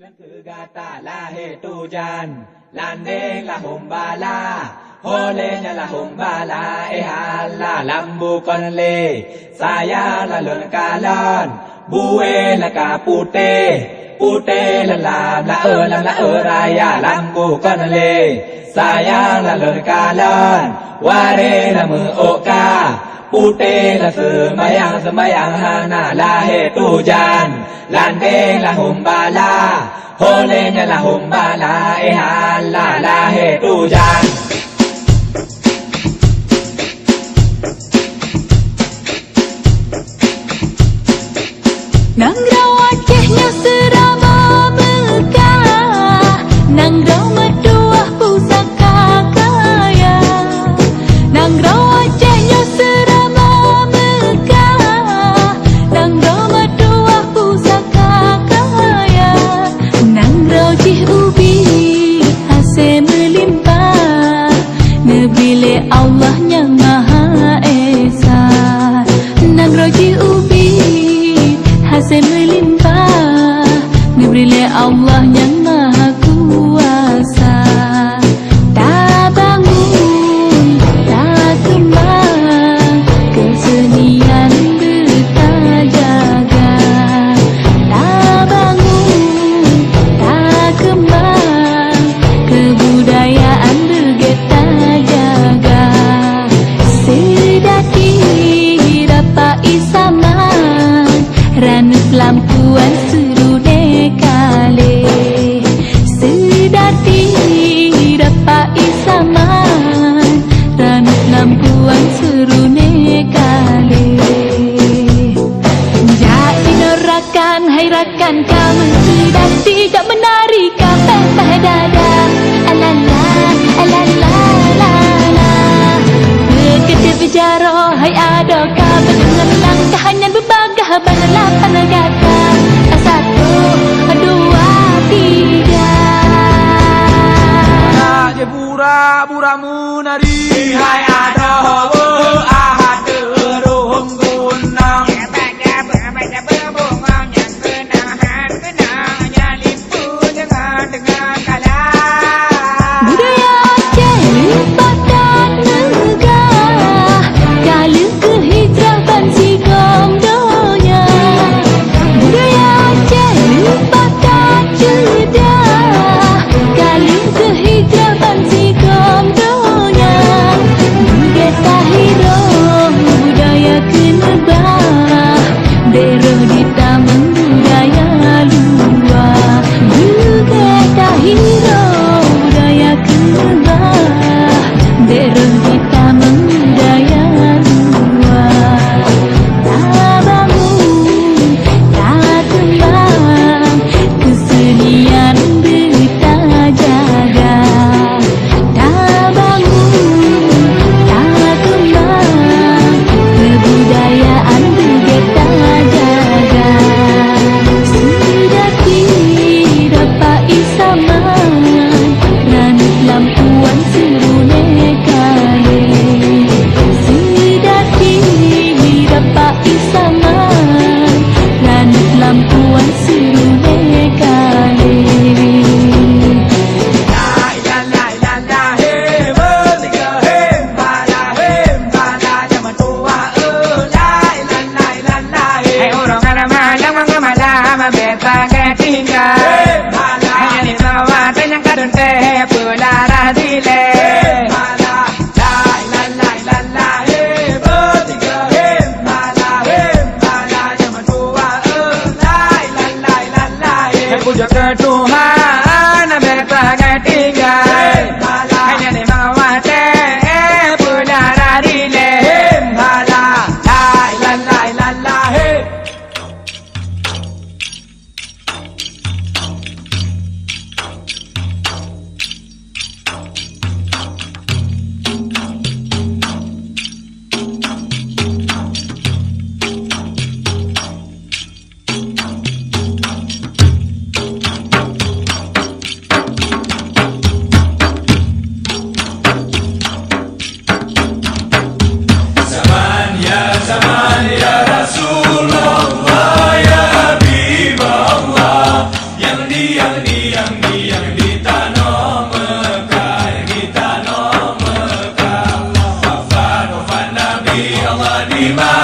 Gata lahir tujan, landing lah humbala, holenya lah humbala, hala lambu konle, saya lah lon kalon, bue lah kapute, pute lah la raya lambu konle, saya lah lon kalon, ware lah muoka. Putih lah semayang hana lahir tujan, landing lah humbala, holenya lah humbala, hala lahir tujan. Nang raw Acehnya seraba Mekah, nang raw mertuah pusaka kaya, nang raw Acehnya seraba Mekah, nang raw mertuah pusaka kaya, nang raw cih ubi hasil melimpah, nebile Allah yang Maha Esa, nang raw cih ubi hasil melimpah, diberi Allah yang Maha Kuasa. Tak bangun, tak kembang, kesenian bertak jaga. Tak bangun, tak kembang, kebudayaan bergetar jaga. Sedati dapat isaman, ranut lampuan serune kale, sedati dapat isaman, ranut lampuan serune kale. Jadi norakan hai rakan kamu, sedati tak menari kapeh dada, alala alala alala. Berkedip jaro hai ada kabar dengan langkah hanya berbagah banalah panagata. Satu, dua, tiga. Aja buramu nari, hai ada ahad rohong gunang. Baca berbungang yang kenangnya lipu dengan kalah. Budaya Aceh lupakan megah, kala kehijrah bansi gomdonya. Budaya Aceh lupakan cedah, kala kehijrah bansi gomdonya. Budaya hiro, budaya kenebah, beroh di taman budaya luar. Budaya hiro, budaya kenebah, beroh di taman budaya luar. Tak bangun, tak kembang, kesenian bertak jaga. Tak bangun, tak kembang, kebudayaan bergetar jaga. Sedati dapat isaman, ranut lampuan serune kale, sedati dapat isaman, ranut lampuan serune kale. Puja ke Tuhan, berbagai tinggal, hanya di mawate, pulara dilem, hala, la, hey. yang di tanah Mekah, di tanah Mekah. Wafat Nabi Allah di mana?